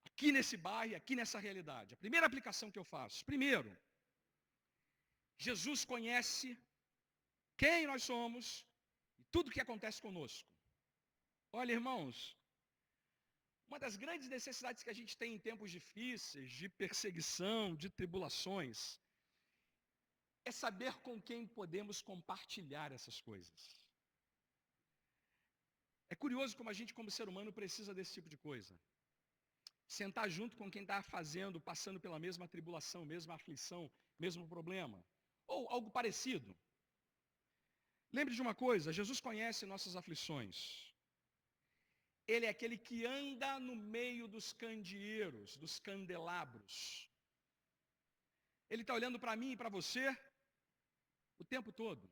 Speaker 1: aqui nesse bairro, aqui nessa realidade. A primeira aplicação que eu faço. Primeiro, Jesus conhece quem nós somos e tudo o que acontece conosco. Olha, irmãos, uma das grandes necessidades que a gente tem em tempos difíceis, de perseguição, de tribulações, é saber com quem podemos compartilhar essas coisas. É curioso como a gente, como ser humano, precisa desse tipo de coisa. Sentar junto com quem está passando pela mesma tribulação, mesma aflição, mesmo problema. Ou algo parecido. Lembre de uma coisa, Jesus conhece nossas aflições. Ele é aquele que anda no meio dos candeeiros, dos candelabros. Ele está olhando para mim e para você o tempo todo.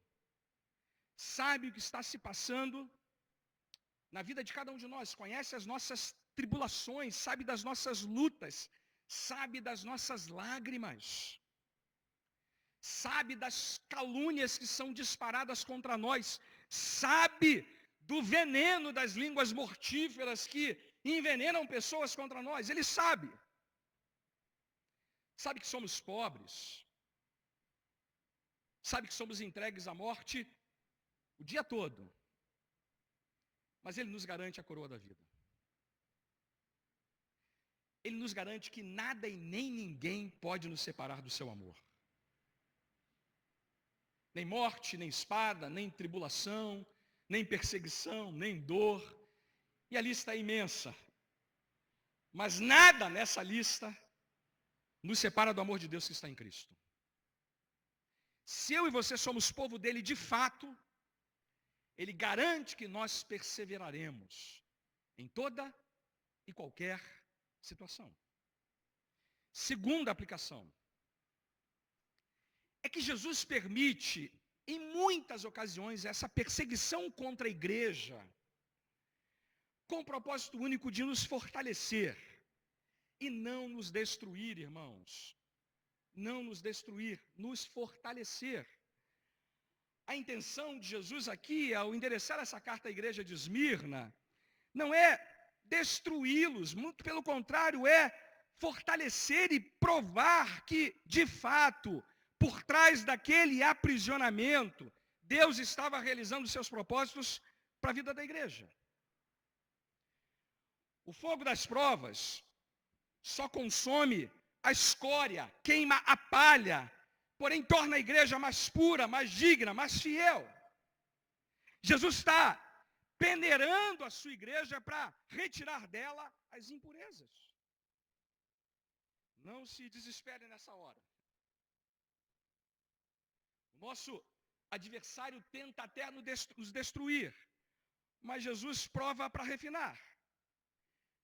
Speaker 1: Sabe o que está se passando na vida de cada um de nós. Conhece as nossas tribulações, sabe das nossas lutas, sabe das nossas lágrimas. sabe das calúnias que são disparadas contra nós, sabe do veneno das línguas mortíferas que envenenam pessoas contra nós. Ele sabe. Sabe que somos pobres. Sabe que somos entregues à morte o dia todo. Mas Ele nos garante a coroa da vida. Ele nos garante que nada e nem ninguém pode nos separar do seu amor. Nem morte, nem espada, nem tribulação, nem perseguição, nem dor. E a lista é imensa. Mas nada nessa lista nos separa do amor de Deus que está em Cristo. Se eu e você somos povo dele de fato, ele garante que nós perseveraremos em toda e qualquer situação. Segunda aplicação é que Jesus permite, em muitas ocasiões, essa perseguição contra a igreja, com o propósito único de nos fortalecer e não nos destruir, irmãos. Não nos destruir, nos fortalecer. A intenção de Jesus aqui, ao endereçar essa carta à igreja de Esmirna, não é destruí-los, muito pelo contrário, é fortalecer e provar que, de fato, por trás daquele aprisionamento, Deus estava realizando seus propósitos para a vida da igreja. O fogo das provas só consome a escória, queima a palha, porém torna a igreja mais pura, mais digna, mais fiel. Jesus está peneirando a sua igreja para retirar dela as impurezas. Não se desespere nessa hora. O nosso adversário tenta até nos destruir, mas Jesus prova para refinar.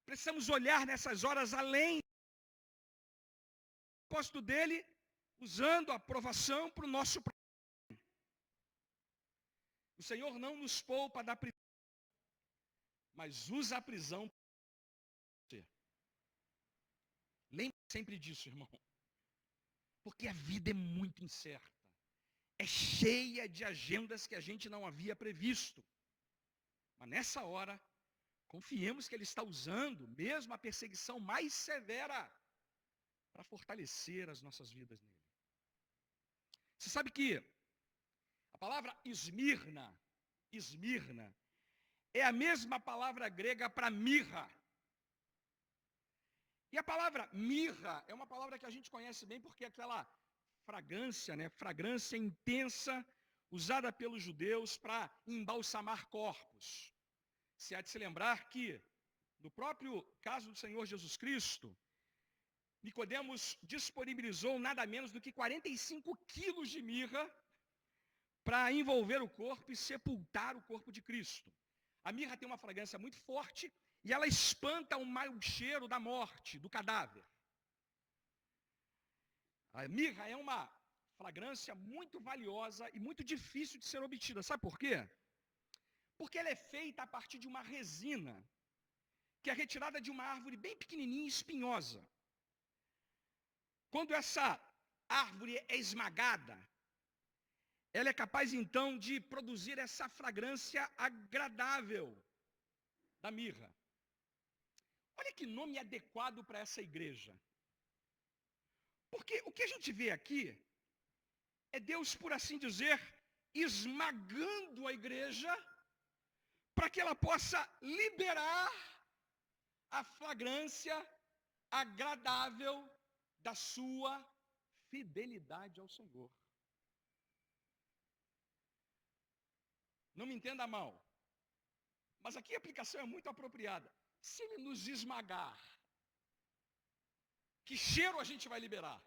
Speaker 1: Precisamos olhar nessas horas além do propósito dele, usando a provação para o nosso bem. O Senhor não nos poupa da prisão, mas usa a prisão para você. Lembre sempre disso, irmão. Porque a vida é muito incerta. É cheia de agendas que a gente não havia previsto. Mas nessa hora, confiemos que Ele está usando mesmo a perseguição mais severa para fortalecer as nossas vidas nele. Você sabe que a palavra Esmirna é a mesma palavra grega para mirra. E a palavra mirra é uma palavra que a gente conhece bem porque é aquela fragrância, fragrância intensa usada pelos judeus para embalsamar corpos. Se há de se lembrar que, no próprio caso do Senhor Jesus Cristo, Nicodemos disponibilizou nada menos do que 45 quilos de mirra para envolver o corpo e sepultar o corpo de Cristo. A mirra tem uma fragrância muito forte e ela espanta o mau cheiro da morte, do cadáver. A mirra é uma fragrância muito valiosa e muito difícil de ser obtida. Sabe por quê? Porque ela é feita a partir de uma resina, que é retirada de uma árvore bem pequenininha e espinhosa. Quando essa árvore é esmagada, ela é capaz então de produzir essa fragrância agradável da mirra. Olha que nome adequado para essa igreja. Porque o que a gente vê aqui é Deus, por assim dizer, esmagando a igreja para que ela possa liberar a fragrância agradável da sua fidelidade ao Senhor. Não me entenda mal, mas aqui a aplicação é muito apropriada. Se Ele nos esmagar, que cheiro a gente vai liberar?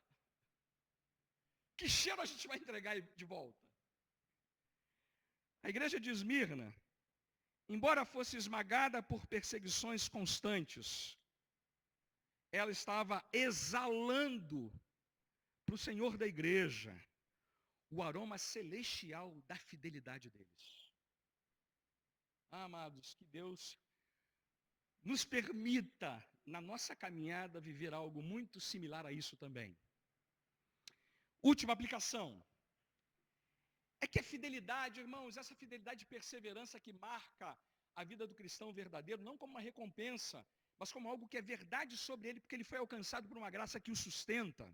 Speaker 1: Que cheiro a gente vai entregar de volta? A igreja de Esmirna, embora fosse esmagada por perseguições constantes, ela estava exalando para o Senhor da igreja o aroma celestial da fidelidade deles. Amados, que Deus nos permita, na nossa caminhada, viver algo muito similar a isso também. Última aplicação. É que a fidelidade, irmãos, essa fidelidade e perseverança que marca a vida do cristão verdadeiro, não como uma recompensa, mas como algo que é verdade sobre ele, porque ele foi alcançado por uma graça que o sustenta.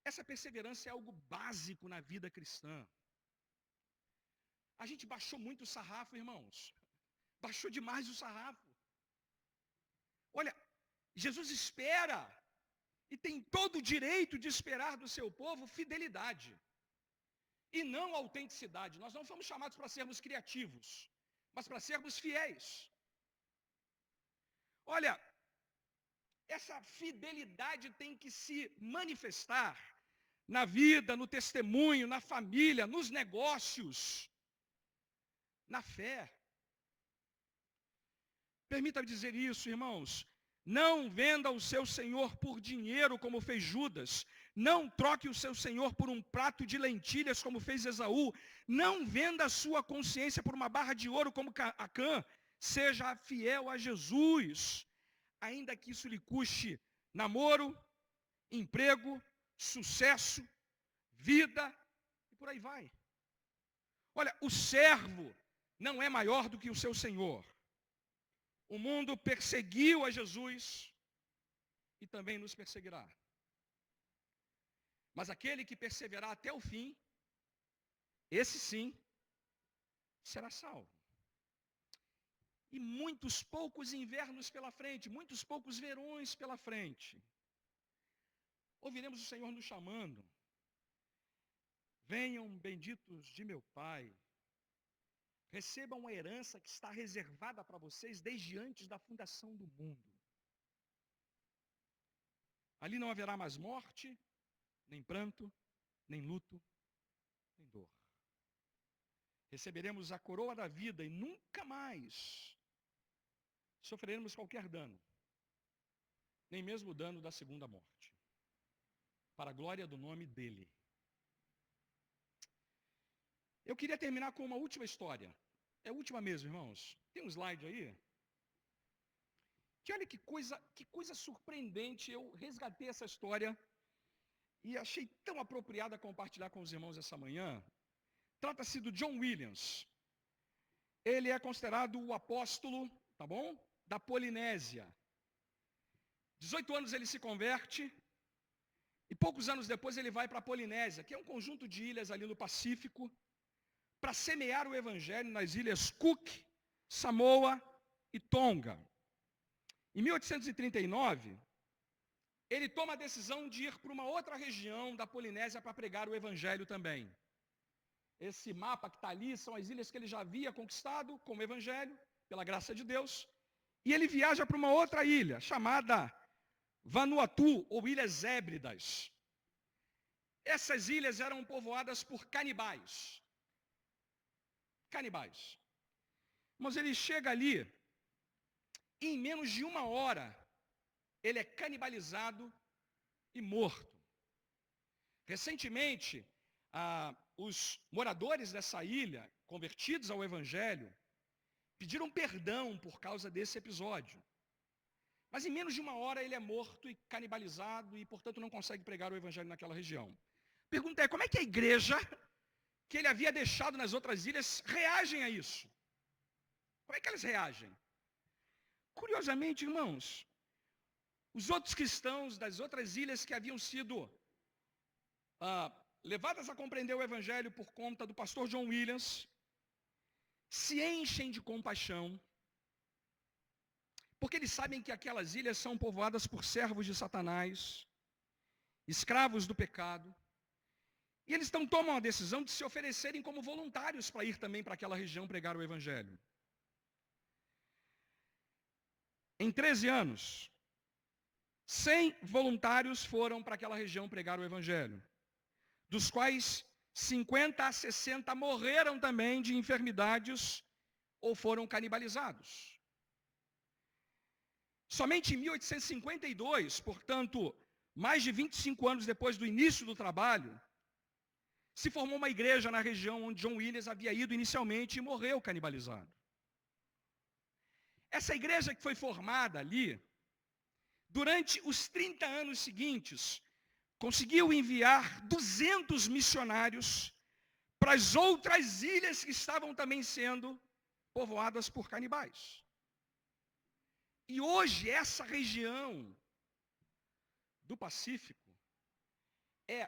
Speaker 1: Essa perseverança é algo básico na vida cristã. A gente baixou muito o sarrafo, irmãos. Baixou demais o sarrafo. Olha, Jesus espera, e tem todo o direito de esperar do seu povo fidelidade. E não autenticidade. Nós não fomos chamados para sermos criativos, mas para sermos fiéis. Olha, essa fidelidade tem que se manifestar na vida, no testemunho, na família, nos negócios, na fé. Permita-me dizer isso, irmãos. Não venda o seu senhor por dinheiro, como fez Judas. Não troque o seu senhor por um prato de lentilhas, como fez Esaú. Não venda a sua consciência por uma barra de ouro, como Acã. Seja fiel a Jesus, ainda que isso lhe custe namoro, emprego, sucesso, vida, e por aí vai. Olha, o servo não é maior do que o seu senhor. O mundo perseguiu a Jesus e também nos perseguirá. Mas aquele que perseverar até o fim, esse sim, será salvo. E muitos poucos invernos pela frente, muitos poucos verões pela frente, ouviremos o Senhor nos chamando. Venham, benditos de meu Pai, recebam a herança que está reservada para vocês desde antes da fundação do mundo. Ali não haverá mais morte, nem pranto, nem luto, nem dor. Receberemos a coroa da vida e nunca mais sofreremos qualquer dano, nem mesmo o dano da segunda morte, para a glória do nome dele. Eu queria terminar com uma última história. É a última mesmo, irmãos. Tem um slide aí? Que olha que coisa surpreendente. Eu resgatei essa história e achei tão apropriada compartilhar com os irmãos essa manhã. Trata-se do John Williams. Ele é considerado o apóstolo, tá bom? Da Polinésia. 18 anos ele se converte e poucos anos depois ele vai para a Polinésia, que é um conjunto de ilhas ali no Pacífico, para semear o evangelho nas ilhas Cook, Samoa e Tonga. Em 1839, ele toma a decisão de ir para uma outra região da Polinésia para pregar o evangelho também. Esse mapa que está ali são as ilhas que ele já havia conquistado com o evangelho, pela graça de Deus. E ele viaja para uma outra ilha, chamada Vanuatu, ou Ilhas Hébridas. Essas ilhas eram povoadas por canibais. Canibais. Mas ele chega ali, e em menos de uma hora, ele é canibalizado e morto. Recentemente, os moradores dessa ilha, convertidos ao Evangelho, pediram perdão por causa desse episódio. Mas em menos de uma hora ele é morto e canibalizado e, portanto, não consegue pregar o Evangelho naquela região. Pergunta é, como é que a igreja que ele havia deixado nas outras ilhas reagem a isso? Como é que eles reagem? Curiosamente, irmãos, os outros cristãos das outras ilhas que haviam sido levadas a compreender o Evangelho por conta do pastor John Williams, se enchem de compaixão, porque eles sabem que aquelas ilhas são povoadas por servos de Satanás, escravos do pecado, e eles então tomam a decisão de se oferecerem como voluntários para ir também para aquela região pregar o Evangelho. Em 13 anos, 100 voluntários foram para aquela região pregar o Evangelho, dos quais 50 a 60 morreram também de enfermidades ou foram canibalizados. Somente em 1852, portanto, mais de 25 anos depois do início do trabalho, se formou uma igreja na região onde John Williams havia ido inicialmente e morreu canibalizado. Essa igreja que foi formada ali, durante os 30 anos seguintes, conseguiu enviar 200 missionários para as outras ilhas que estavam também sendo povoadas por canibais. E hoje essa região do Pacífico é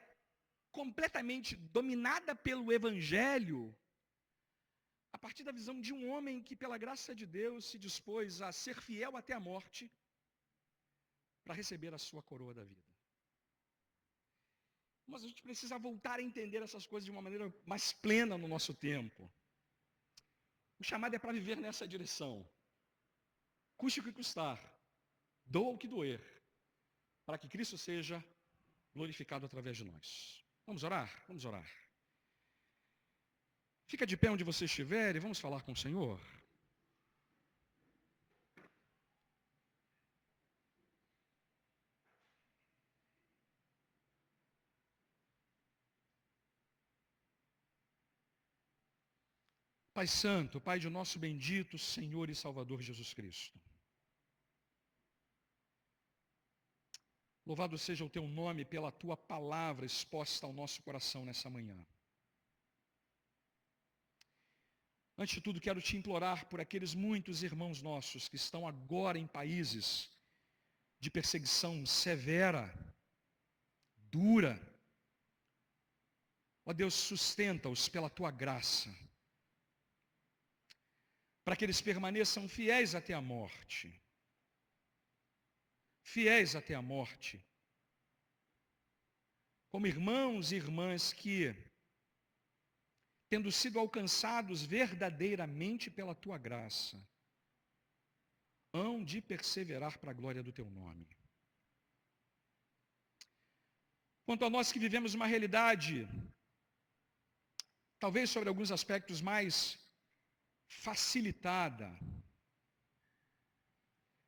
Speaker 1: completamente dominada pelo Evangelho, a partir da visão de um homem que, pela graça de Deus, se dispôs a ser fiel até a morte para receber a sua coroa da vida. Mas a gente precisa voltar a entender essas coisas de uma maneira mais plena no nosso tempo. O chamado é para viver nessa direção. Custe o que custar, doa o que doer, para que Cristo seja glorificado através de nós. Vamos orar? Vamos orar. Fica de pé onde você estiver e vamos falar com o Senhor. Pai Santo, Pai de nosso bendito Senhor e Salvador Jesus Cristo. Louvado seja o teu nome pela tua palavra exposta ao nosso coração nessa manhã. Antes de tudo, quero te implorar por aqueles muitos irmãos nossos que estão agora em países de perseguição severa, dura. Ó Deus, sustenta-os pela tua graça, para que eles permaneçam fiéis até a morte. Fiéis até a morte. Como irmãos e irmãs que, tendo sido alcançados verdadeiramente pela tua graça, hão de perseverar para a glória do teu nome. Quanto a nós que vivemos uma realidade, talvez sobre alguns aspectos mais facilitada,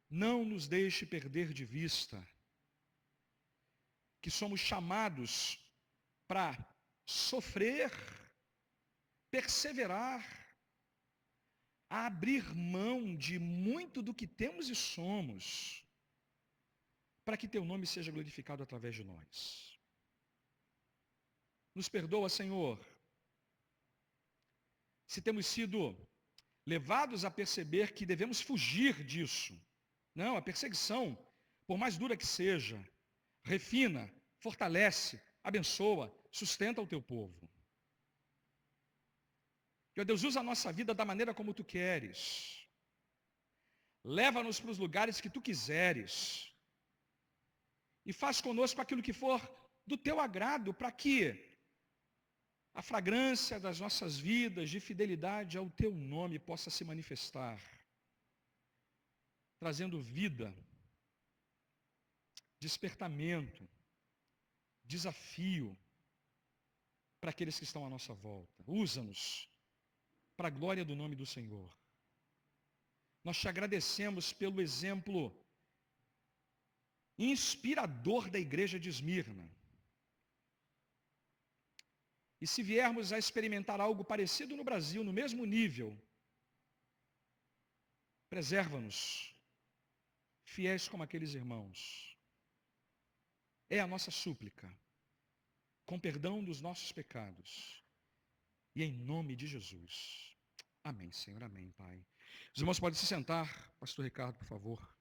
Speaker 1: não nos deixe perder de vista que somos chamados para sofrer, perseverar, a abrir mão de muito do que temos e somos, para que teu nome seja glorificado através de nós. Nos perdoa, Senhor, se temos sido levados a perceber que devemos fugir disso. Não, a perseguição, por mais dura que seja, refina, fortalece, abençoa, sustenta o teu povo. Que, ó Deus, usa a nossa vida da maneira como tu queres. Leva-nos para os lugares que tu quiseres. E faz conosco aquilo que for do teu agrado, para que a fragrância das nossas vidas de fidelidade ao teu nome possa se manifestar, trazendo vida, despertamento, desafio para aqueles que estão à nossa volta. Usa-nos para a glória do nome do Senhor. Nós te agradecemos pelo exemplo inspirador da igreja de Esmirna. E se viermos a experimentar algo parecido no Brasil, no mesmo nível, preserva-nos, fiéis como aqueles irmãos. É a nossa súplica, com perdão dos nossos pecados. E em nome de Jesus. Amém, Senhor. Amém, Pai. Os irmãos podem se sentar. Pastor Ricardo, por favor.